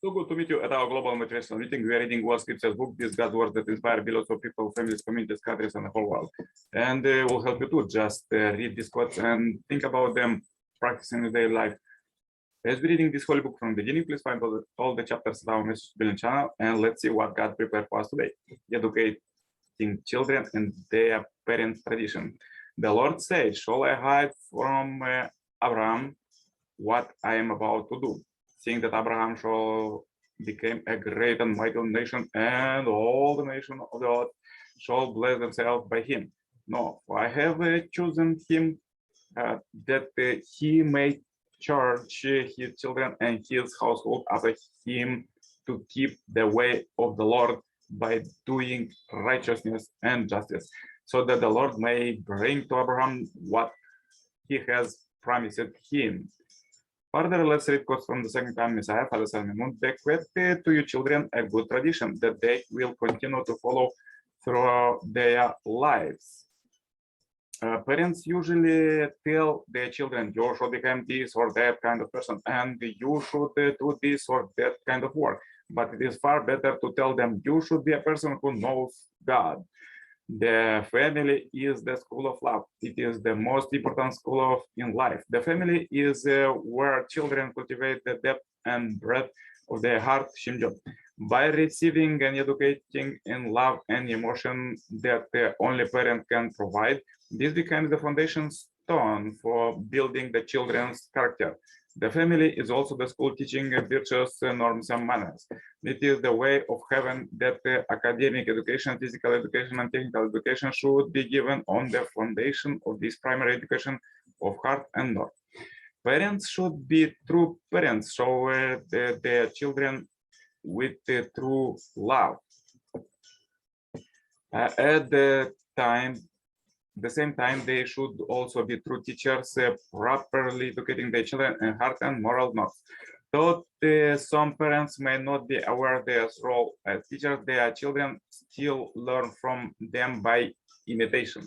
So good to meet you at our global motivational meeting. We are reading War Scriptures book, these God's words that inspire billions of people, families, communities, countries, and the whole world. And will help you too. Just read these quotes and think about them, practicing in daily life. As we're reading this holy book from the beginning, please find all the chapters on our message building channel, and let's see what God prepared for us today. Educating children and their parents' tradition. The Lord said, "Shall I hide from Abraham what I am about to do? Seeing that Abraham shall become a great and mighty nation, and all the nations of the earth shall bless themselves by him. No, for I have chosen him that he may charge his children and his household after him to keep the way of the Lord by doing righteousness and justice, so that the Lord may bring to Abraham what he has promised him." Further, let's read quotes from the second time Messiah, Father, Son, and Moon. Bequeath to your children a good tradition that they will continue to follow throughout their lives. Parents usually tell their children, you should become this or that kind of person, and you should do this or that kind of work. But it is far better to tell them, you should be a person who knows God. The family is the school of love. It is the most important school in life. The family is where children cultivate the depth and breadth of their heart, Shimjo, by receiving and educating in love and emotion that only parent can provide. This becomes the foundation stone for building the children's character. The family is also the school teaching virtuous norms and manners. It is the way of heaven that academic education, physical education, and technical education should be given on the foundation of this primary education of heart and norm. Parents should be true parents, show their children with true love. At the same time, they should also be true teachers, properly educating their children in heart and moral norms. Though some parents may not be aware of their role as teachers, their children still learn from them by imitation.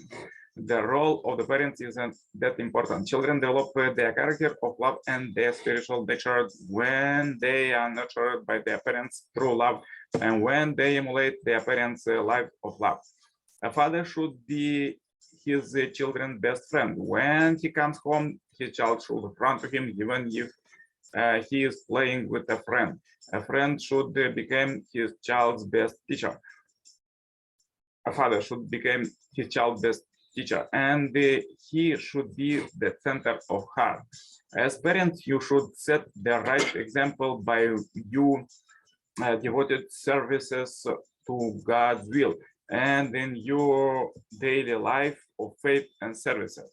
The role of the parents isn't that important. Children develop their character of love and their spiritual nature when they are nurtured by their parents through love and when they emulate their parents' life of love. A father should be his children's best friend. When he comes home, his child should run to him even if he is playing with a friend. A friend should become his child's best teacher. A father should become his child's best teacher, and he should be the center of heart. As parents, you should set the right example by you devoted services to God's will and in your daily life of faith and services.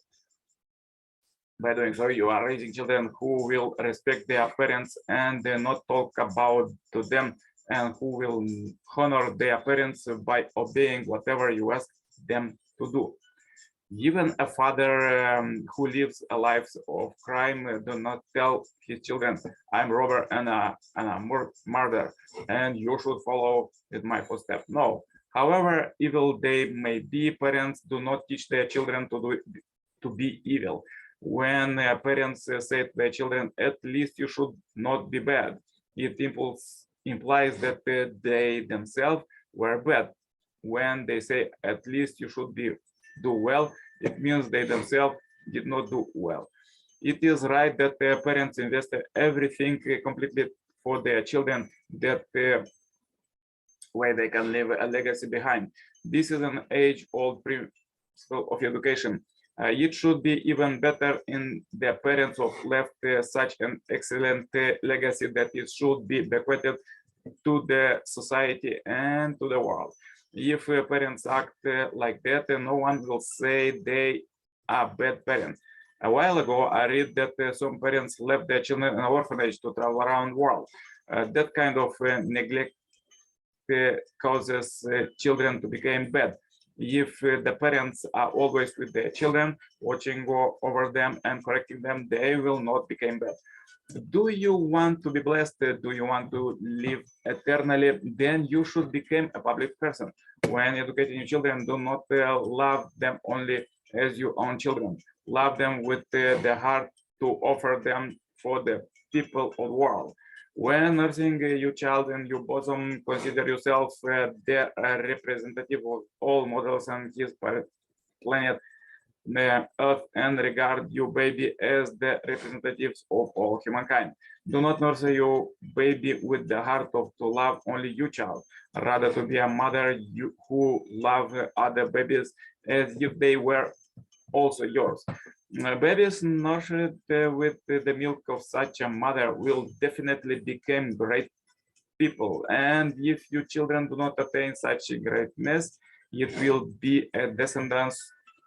By doing so, you are raising children who will respect their parents and not talk about to them, and who will honor their parents by obeying whatever you ask them to do. Even a father who lives a life of crime do not tell his children, I'm a robber and a murderer, and you should follow in my footsteps. No. However evil they may be, parents do not teach their children to be evil. When parents say to their children, at least you should not be bad, it implies that they themselves were bad. When they say, at least you should do well, it means they themselves did not do well. It is right that parents invest everything completely for their children, that way they can leave a legacy behind. This is an age-old principle of education. It should be even better in the parents who left such an excellent legacy that it should be bequeathed to the society and to the world. If parents act like that, no one will say they are bad parents. A while ago, I read that some parents left their children in an orphanage to travel around the world. That kind of neglect causes children to become bad. If the parents are always with their children, watching over them and correcting them, they will not become bad. Do you want to be blessed? Do you want to live eternally? Then you should become a public person. When educating your children, do not love them only as your own children. Love them with the heart to offer them for the people of the world. When nursing your child in your bosom, consider yourself the representative of all models on his planet, the earth, and regard your baby as the representatives of all humankind. Do not nurture your baby with the heart of to love only your child, rather to be a mother who love other babies as if they were also yours. Babies nurtured with the milk of such a mother will definitely become great people. And if your children do not attain such greatness, it will be a descendants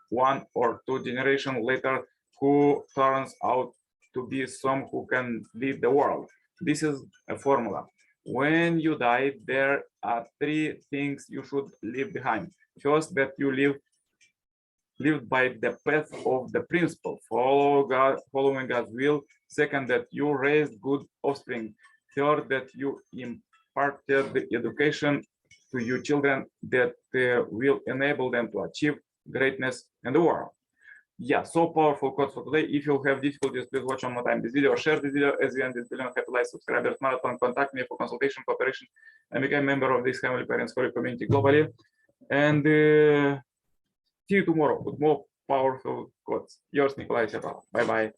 1 or 2 generations later who turns out to be some who can lead the world. This is a formula. When you die, there are 3 things you should leave behind. First, that you lived by the path of the principle, following God's will. Second, that you raised good offspring. Third, that you imparted the education to your children that will enable them to achieve greatness in the world. Yeah, so powerful quotes for today. If you have difficulties, please watch one more time this video, share this video as we end this billion happy life subscribers marathon. Contact me for consultation, cooperation, and become a member of this Family Parents Holy community globally. And see you tomorrow with more powerful quotes. Yours, Nicolae. Bye bye.